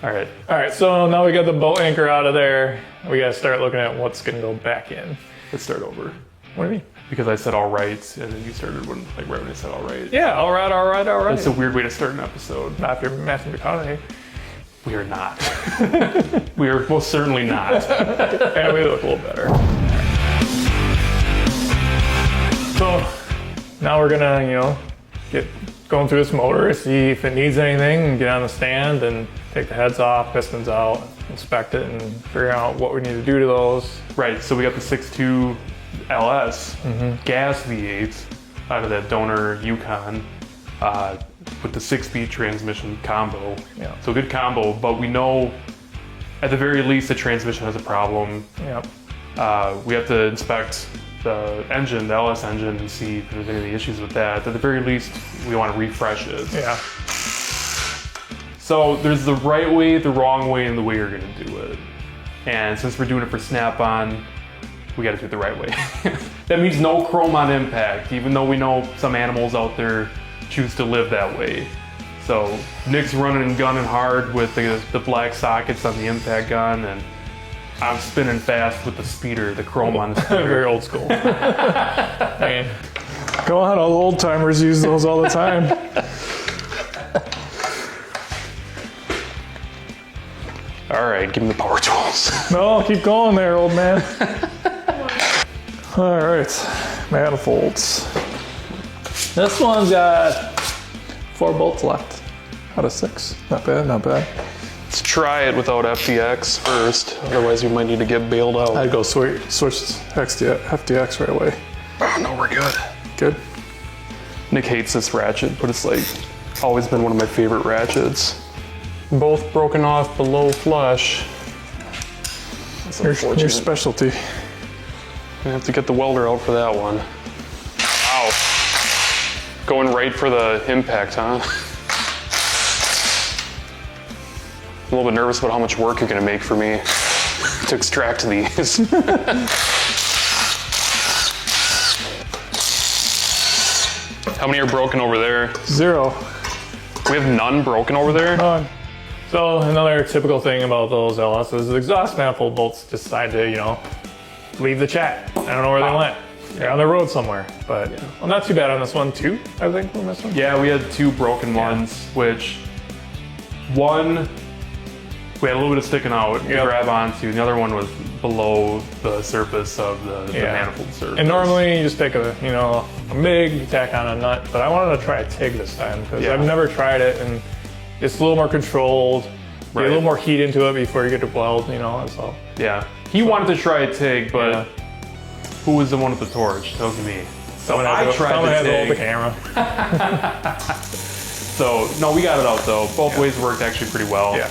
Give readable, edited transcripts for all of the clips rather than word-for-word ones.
All right. All right, so now we got the boat anchor out of there. We got to start looking at what's going to go back in. Let's start over. What do you mean? Because I said all right, and then you started right when I said all right. Yeah, all right. That's a weird way to start an episode. Not if you're Matthew McConaughey. We are not. We are most certainly not. And we look a little better. So now we're gonna, get going through this motor, see if it needs anything, and get on the stand and take the heads off, pistons out, inspect it, and figure out what we need to do to those. Right, so we got the 6.2 LS gas V8 out of that donor Yukon with the 6-speed transmission combo. Yeah. So good combo, but we know at the very least the transmission has a problem. Yep. We have to inspect the engine, the LS engine, and see if there's any issues with that. At the very least, we want to refresh it. Yeah. So there's the right way, the wrong way, and the way you're gonna do it. And since we're doing it for Snap-on, we gotta do it the right way. That means no chrome on impact, even though we know some animals out there choose to live that way. So Nick's running and gunning hard with the black sockets on the impact gun, and I'm spinning fast with the speeder, the chrome on the speeder. Very old school. Man. Go on, all the old timers use those all the time. All right, give me the power tools. No, keep going there, old man. All right, manifolds. This one's got 4 bolts left out of 6. Not bad, not bad. Let's try it without FDX first, otherwise we might need to get bailed out. I'd go switch FDX right away. Oh, no, we're good. Good. Nick hates this ratchet, but it's like always been one of my favorite ratchets. Both broken off below flush. That's Your unfortunate. specialty. I have to get the welder out for that one. Wow. Going right for the impact, huh? I'm a little bit nervous about how much work you're gonna make for me to extract these. How many are broken over there? 0. We have none broken over there? None. So another typical thing about those LSs is the exhaust manifold bolts decide to, leave the chat. I don't know where they went. They're on the road somewhere, but well, not too bad on this one too. I think on this one. Yeah, we had 2 broken ones, which one we had a little bit of sticking out to grab onto, and the other one was below the surface of the manifold surface. And normally you just take a MIG, you tack on a nut, but I wanted to try a TIG this time because I've never tried it, and it's a little more controlled. Get a little more heat into it before you get to weld, that's all. Yeah, he wanted to try a TIG, but who was the one with the torch? That was me. Someone had to hold the camera. So, no, we got it out though. Both ways worked actually pretty well. Yeah.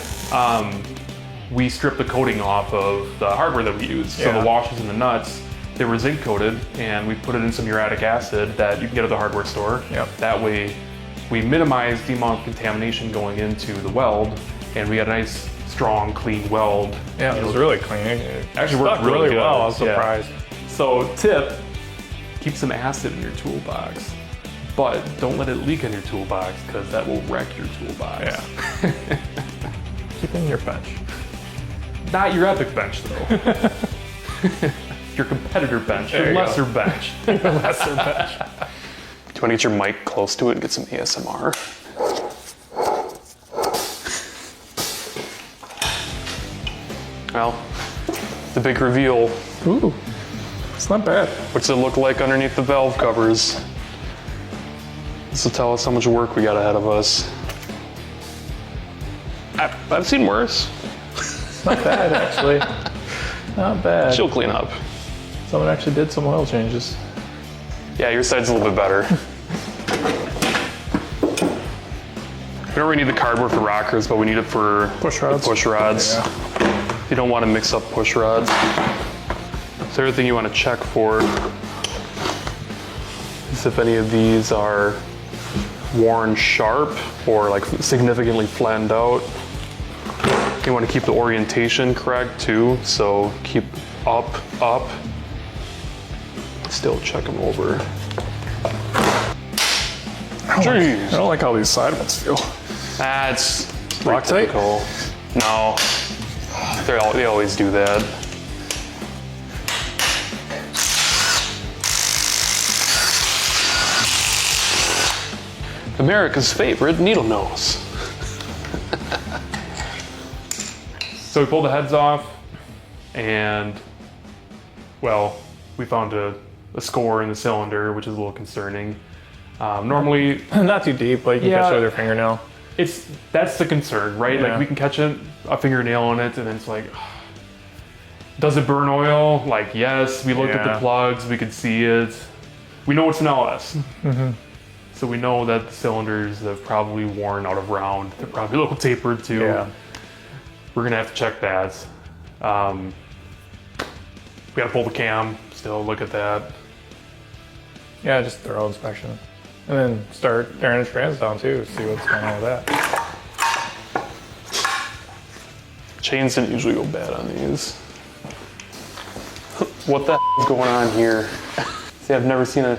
We stripped the coating off of the hardware that we used. So the washers and the nuts, they were zinc coated, and we put it in some uric acid that you can get at the hardware store. Yep. That way we minimized the amount of contamination going into the weld, and we had a nice, strong, clean weld. Yeah, it was really clean. It actually worked really well. good. I was surprised. So tip, keep some acid in your toolbox, but don't let it leak in your toolbox because that will wreck your toolbox. Yeah. Keep in your bench. Not your epic bench though. Your competitor bench, your lesser bench. Your lesser bench. Do you want to get your mic close to it and get some ASMR? Well, the big reveal. Ooh, it's not bad. What's it look like underneath the valve covers? This will tell us how much work we got ahead of us. I've seen worse. Not bad, actually. Not bad. She'll clean up. Someone actually did some oil changes. Yeah, your side's a little bit better. We don't really need the cardboard for rockers, but we need it for push rods. Push rods. Yeah. You don't want to mix up push rods. So everything you want to check for is if any of these are worn sharp or like significantly flattened out. You want to keep the orientation correct too, so keep up. Still check them over. I don't like how these side ones feel. That's Loctite? No, they always do that. America's favorite needle nose. So we pulled the heads off, and well, we found a score in the cylinder, which is a little concerning. Normally, Not too deep, but you can catch it with your fingernail. that's the concern, right? Yeah. Like we can catch a fingernail on it, and then it's like, does it burn oil? Like, yes. We looked at the Yeah. plugs, we could see it. We know it's an LS. So we know that the cylinders have probably worn out of round. They're probably a little tapered too. Yeah. We're gonna have to check that. We gotta pull the cam, still look at that. Yeah, just thorough inspection. And then start tearing the strands down too, see what's going on with that. Chains didn't usually go bad on these. What the is going on here? See, I've never seen a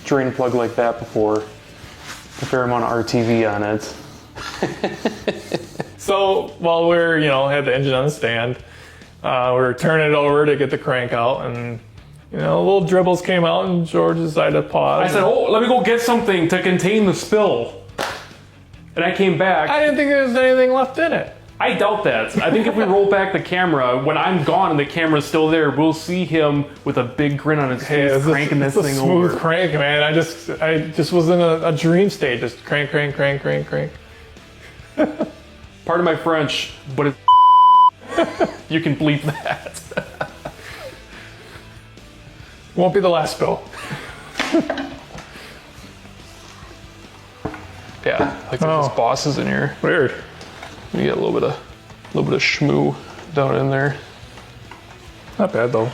drain plug like that before. A fair amount of RTV on it. So while we're, had the engine on the stand, we're turning it over to get the crank out, and little dribbles came out, and George decided to pause. I said, oh, let me go get something to contain the spill. And I came back. I didn't think there was anything left in it. I doubt that. I think if we roll back the camera, when I'm gone and the camera's still there, we'll see him with a big grin on his face cranking this it's a thing smooth over. crank, man. I just was in a dream state, just crank, crank, crank, crank, crank. Pardon my French, but it's you can bleep that. Won't be the last spill. Yeah, like there's just bosses in here. Weird. You get a little bit of schmoo down in there. Not bad though.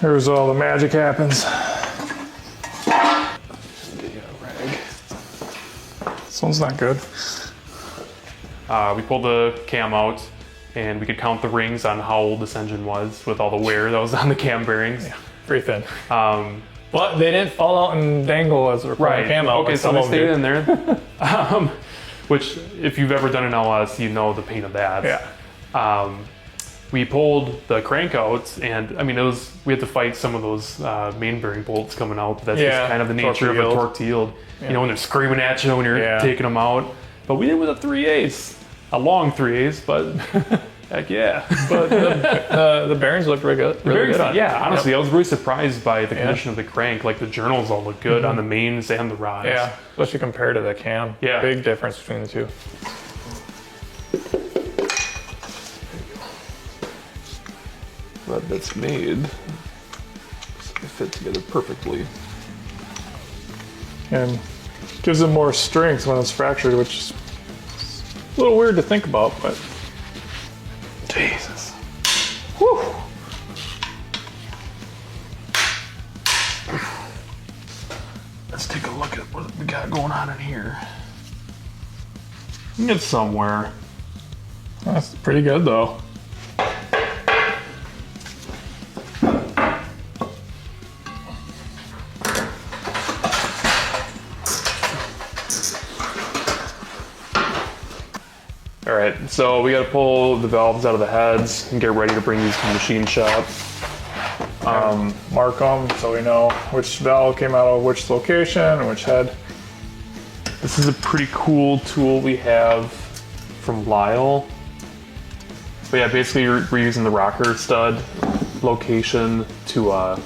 Here's all the magic happens. This one's not good. We pulled the cam out, and we could count the rings on how old this engine was with all the wear that was on the cam bearings. Yeah, pretty thin. But they didn't fall out and dangle as we're pulling the cam out. Okay, like so some they of them stayed do. in there. Which, if you've ever done an LS, you know the pain of that. Yeah. We pulled the crank out, and I mean, we had to fight some of those main bearing bolts coming out. But that's Yeah, just kind of the torque nature of to a yield. torque to yield. You know, when they're screaming at you when you're taking them out. But we did it with a 3/8, a long 3/8, but heck yeah. But the bearings looked really good. Really good on it. Yeah, honestly, Yep. I was really surprised by the condition of the crank. Like the journals all look good on the mains and the rods. Yeah, especially compared to the cam. Yeah. Big difference between the two. Glad that's made. They fit together perfectly. And gives them more strength when it's fractured, which is a little weird to think about, but Jesus. whew. Let's take a look at what we got going on in here. It's somewhere. That's pretty good though. All right, so we got to pull the valves out of the heads and get ready to bring these to the machine shop. Mark them so we know which valve came out of which location and which head. This is a pretty cool tool we have from Lyle. But yeah, basically we're using the rocker stud location to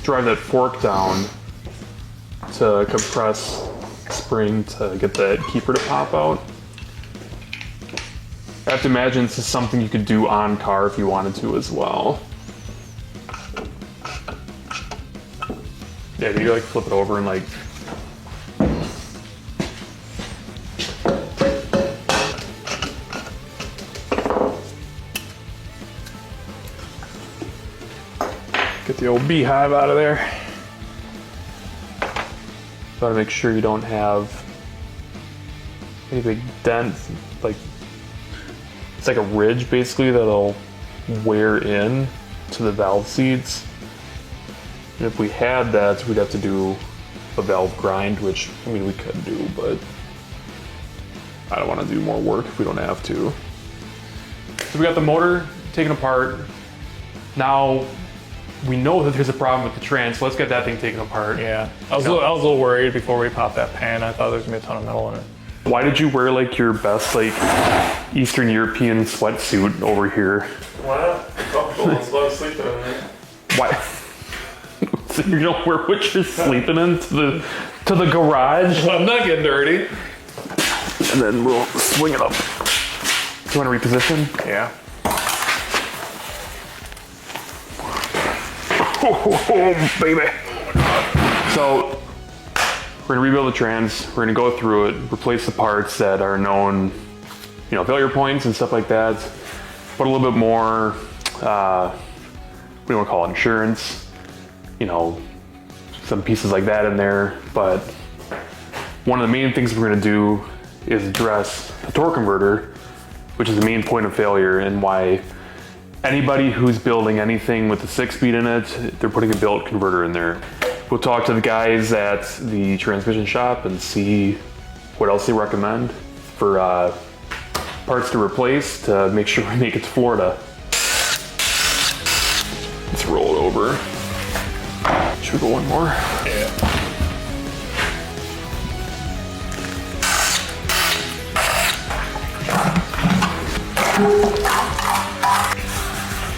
drive that fork down to compress spring to get that keeper to pop out. I have to imagine this is something you could do on car if you wanted to as well. Yeah, do you like flip it over and like Get the old beehive out of there. gotta make sure you don't have any big dents, like it's like a ridge basically that'll wear in to the valve seats. And if we had that, we'd have to do a valve grind, which, I mean, we could do, but I don't want to do more work if we don't have to. So we got the motor taken apart. Now we know that there's a problem with the trans, so let's get that thing taken apart. Yeah, I was a little worried before we popped that pan. I thought there was gonna be a ton of metal in it. Why did you wear like your best like Eastern European sweatsuit over here? Why not? Comfortable. I love sleeping in it. Why? So you're gonna wear what you're sleeping in to the garage? I'm not getting dirty. And then we'll swing it up. Do you want to reposition? Yeah. Oh, baby. So we're gonna rebuild the trans. We're gonna go through it, replace the parts that are known, you know, failure points and stuff like that. Put a little bit more, we don't call it insurance, you know, some pieces like that in there. But one of the main things we're gonna do is address the torque converter, which is the main point of failure, and why anybody who's building anything with a 6-speed in it, they're putting a built converter in there. We'll talk to the guys at the transmission shop and see what else they recommend for parts to replace to make sure we make it to Florida. Let's roll it over. Should we go one more? Yeah.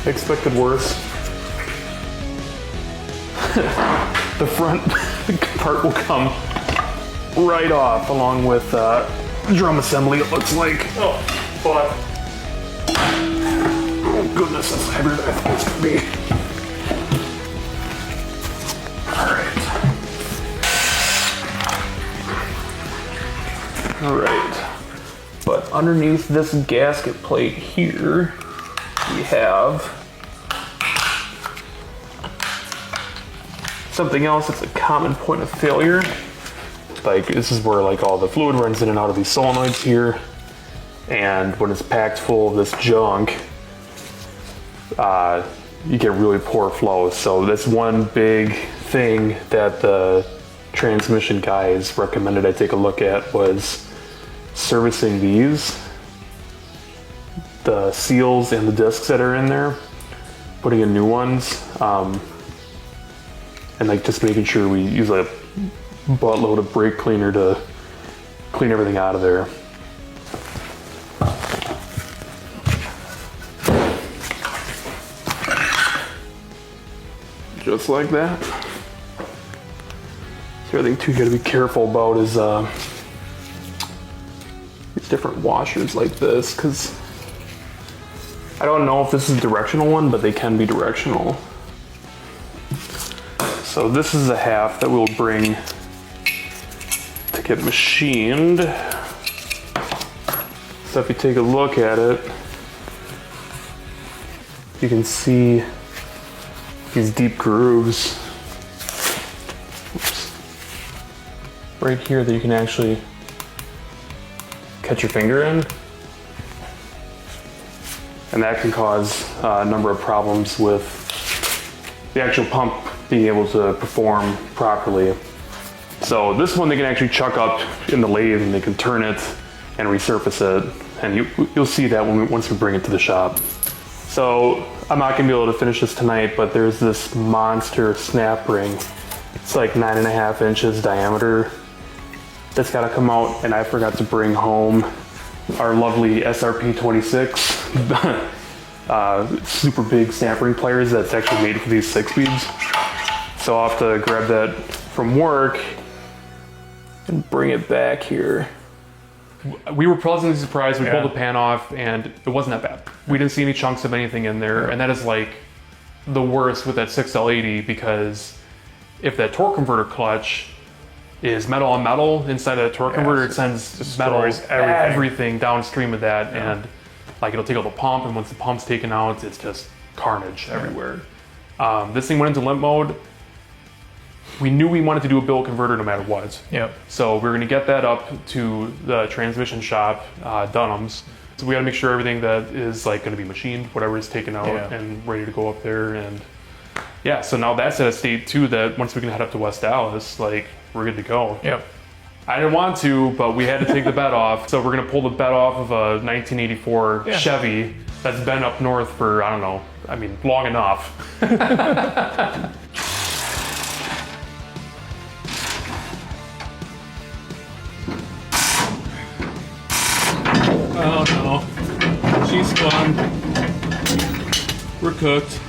Expected worse. The front part will come right off along with drum assembly, it looks like. Oh, fuck. Oh goodness, that's heavier than I thought it was gonna be. Alright. But underneath this gasket plate here, we have something else that's a common point of failure. Like, this is where like all the fluid runs in and out of these solenoids here. And when it's packed full of this junk, you get really poor flow. So that's one big thing that the transmission guys recommended I take a look at, was servicing these, the seals and the discs that are in there, putting in new ones, and like just making sure we use a buttload of brake cleaner to clean everything out of there. Just like that. The other thing too you gotta be careful about is these different washers like this, because I don't know if this is a directional one, but they can be directional. So this is a half that we'll bring to get machined. So if you take a look at it, you can see these deep grooves. Oops. Right here that you can actually catch your finger in. And that can cause a number of problems with the actual pump being able to perform properly. So this one they can actually chuck up in the lathe and they can turn it and resurface it. And you'll see that once we bring it to the shop. So I'm not gonna be able to finish this tonight, but there's this monster snap ring. It's like 9.5 inches diameter. That's gotta come out, and I forgot to bring home our lovely SRP 26 super big snap ring pliers that's actually made for these 6-speeds. So I'll have to grab that from work and bring it back here. We were pleasantly surprised. We pulled the pan off and it wasn't that bad. We didn't see any chunks of anything in there, and that is like the worst with that 6L80, because if that torque converter clutch is metal on metal inside of that torque converter, it sends metal everything downstream of that, and like it'll take out the pump, and once the pump's taken out, it's just carnage everywhere. This thing went into limp mode. We knew we wanted to do a build converter no matter what. Yep. So we're gonna get that up to the transmission shop, Dunham's. So we gotta make sure everything that is like gonna be machined, whatever is taken out and ready to go up there. And yeah, so now that's at a state too that once we can head up to West Dallas, like we're good to go. Yep. I didn't want to, but we had to take the bed off. So we're gonna pull the bed off of a 1984 Chevy that's been up north for, I don't know, I mean, long enough. Oh no, she's spun. We're cooked.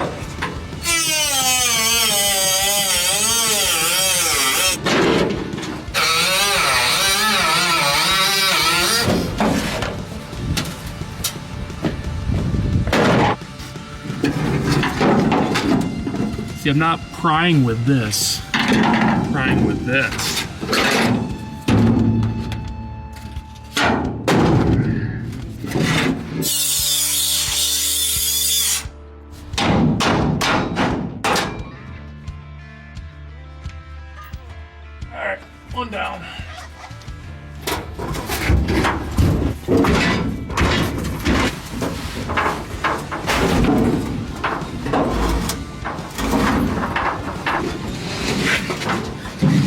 See, I'm not prying with this. I'm prying with this. All right, one down.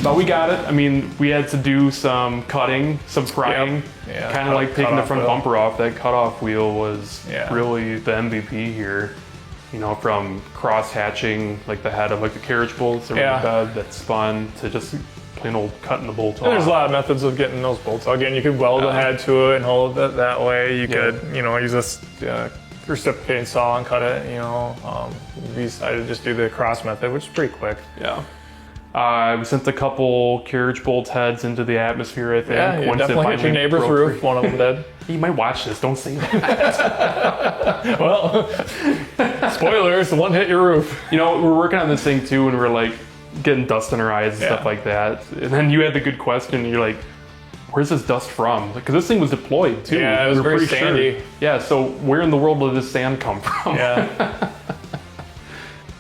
But we got it. I mean, we had to do some cutting, some prying, Yeah, kind of like taking the front wheel. bumper off. That cutoff wheel was Yeah. really the MVP here. You know, from cross hatching like the head of like the carriage bolts or the bed that spun to just plain old cutting the bolt off. And there's a lot of methods of getting those bolts out. Again, you could weld the head to it and hold it that way. You could, you know, use this reciprocating saw and cut it. You know, we decided to just do the cross method, which is pretty quick. Yeah. We sent a couple carriage bolt heads into the atmosphere, I think. Yeah, you once it definitely hit your finally neighbor's broke roof. free. One of them did. He might watch this. Don't say that. Well, spoilers, the one hit your roof. You know, we're working on this thing too, and we're like getting dust in our eyes and stuff like that. And then you had the good question, and you're like, where's this dust from? Because this thing was deployed too. Yeah, it was We were very pretty sandy. Sure. Yeah, so where in the world did this sand come from? Yeah.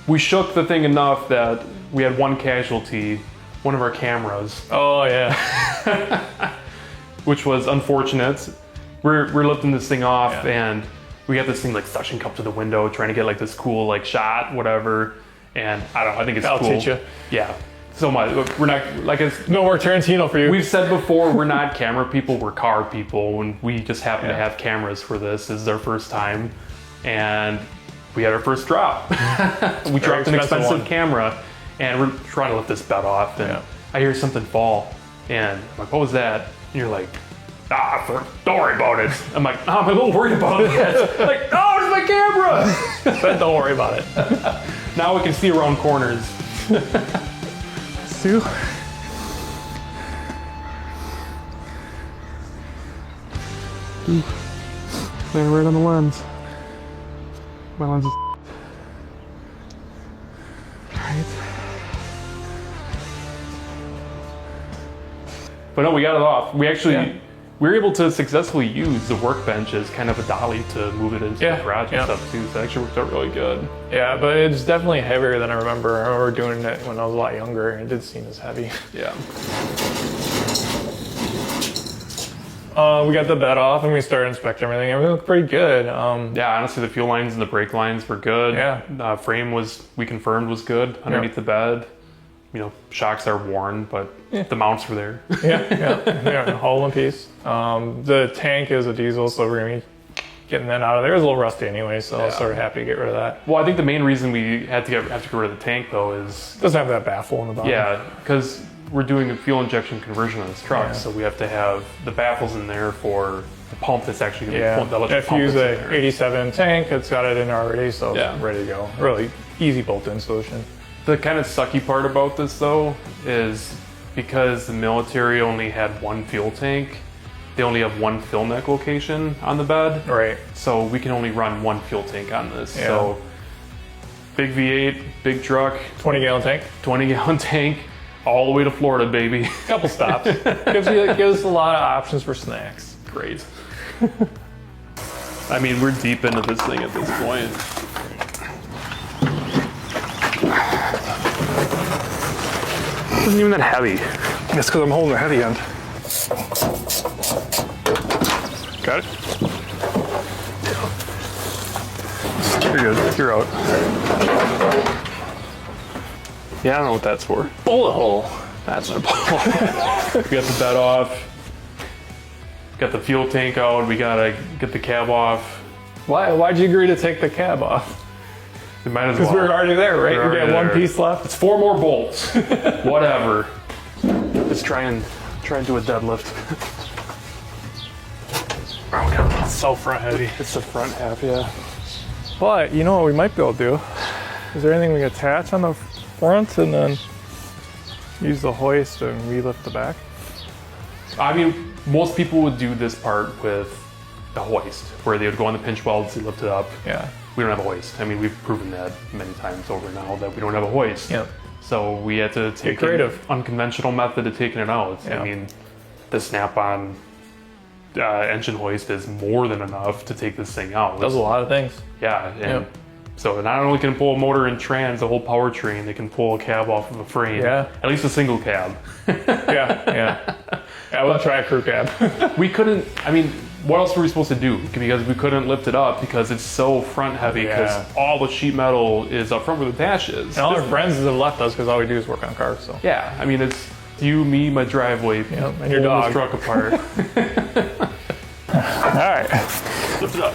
We shook the thing enough that we had one casualty, one of our cameras, Oh, yeah. which was unfortunate. We're lifting this thing off, and we got this thing like suction cup to the window, trying to get like this cool like shot, whatever. And I don't know, I think it's I'll cool. teach you. Yeah, so much. Look, we're not like it's. No more Tarantino for you. We've said before, we're not camera people, we're car people, and we just happen to have cameras for this. This is our first time, and we had our first drop. We dropped an expensive camera, and we're trying to lift this bed off, and I hear something fall, and I'm like, what was that? And you're like, don't worry about it. I'm like, I'm a little worried about it. Like, oh, it's my camera! But don't worry about it. Now we can see around corners. Sue? Man, right on the lens. My lens is right. But no, we got it off. We actually we were able to successfully use the workbench as kind of a dolly to move it into the garage and stuff too. So it actually worked out really good. Yeah, but it's definitely heavier than I remember. I remember doing it when I was a lot younger. It did seem as heavy. Yeah. We got the bed off and we started inspecting everything. Everything looked pretty good. Yeah, honestly, the fuel lines and the brake lines were good. Yeah. Frame we confirmed was good underneath the bed. You know, shocks are worn, but the mounts were there. Yeah, all one piece. The tank is a diesel, so we're gonna be getting that out of there. It was a little rusty anyway, so I was sort of happy to get rid of that. Well, I think the main reason we have to get rid of the tank though is It doesn't have that baffle in the bottom. yeah, because we're doing a fuel injection conversion on this truck, so we have to have the baffles in there for the pump that's actually going to be pumped. If you use a 87 tank, it's got it in already, so it's ready to go. Really easy bolt-in solution. The kind of sucky part about this though is because the military only had one fuel tank, they only have one fill neck location on the bed. Right. So we can only run one fuel tank on this. So big V8, big truck, 20-gallon tank. 20-gallon tank, all the way to Florida, baby. Couple stops. gives us a lot of options for snacks. Great. I mean, we're deep into this thing at this point. It wasn't even that heavy. That's because I'm holding the heavy end. Got it? You're good. You're out. Yeah, I don't know what that's for. Bullet hole. That's what I pull. We got the bed off. Got the fuel tank out. We gotta get the cab off. Why'd you agree to take the cab off? We might as Because well. we were already there, right? We're We got already one there. piece left. It's 4 more bolts. Whatever. Let's try and do a deadlift. Oh god, It's so front heavy. it's the front half, yeah. But you know what we might be able to do? Is there anything we can attach on the front and then use the hoist and relift the back? I mean, most people would do this part with a hoist, where they would go on the pinch welds, they lift it up. Yeah. We don't have a hoist. I mean, we've proven that many times over now that we don't have a hoist. Yep. So we had to take an creative. unconventional method of taking it out. Yeah. I mean, the snap-on engine hoist is more than enough to take this thing out. Does a lot of things. Yeah, and Yep. so not only can it pull a motor and trans, the whole powertrain, they can pull a cab off of a frame. Yeah. At least a single cab. Yeah. I will try a crew cab. We couldn't, I mean, what else were we supposed to do? Because we couldn't lift it up because it's so front heavy because Yeah. all the sheet metal is up front where the dash is. And all our friends have left us because all we do is work on cars. So. Yeah, I mean, it's you, me, my driveway, and your pulling dog. this truck apart. All right. Lift it up.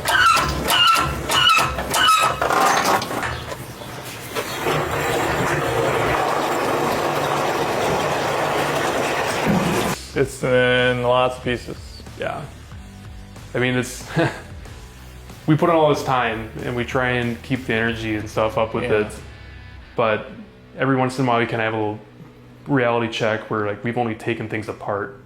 It's in lots of pieces. Yeah. I mean, it's we put in all this time and we try and keep the energy and stuff up with Yeah. it, but every once in a while we kind of have a little reality check where like we've only taken things apart.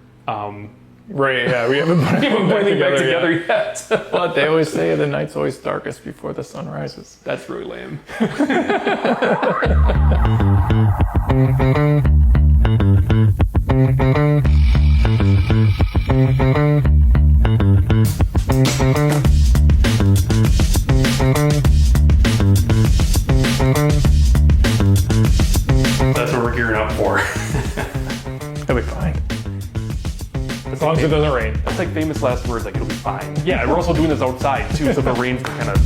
Right. Yeah. We haven't put Putting it back together yet. yet. But they always say the night's always darkest before the sun rises. That's really lame. That's what we're gearing up for. It'll be fine. As long as it doesn't rain. That's like famous last words, like it'll be fine. Yeah, we're also doing this outside too, so the rain's kind of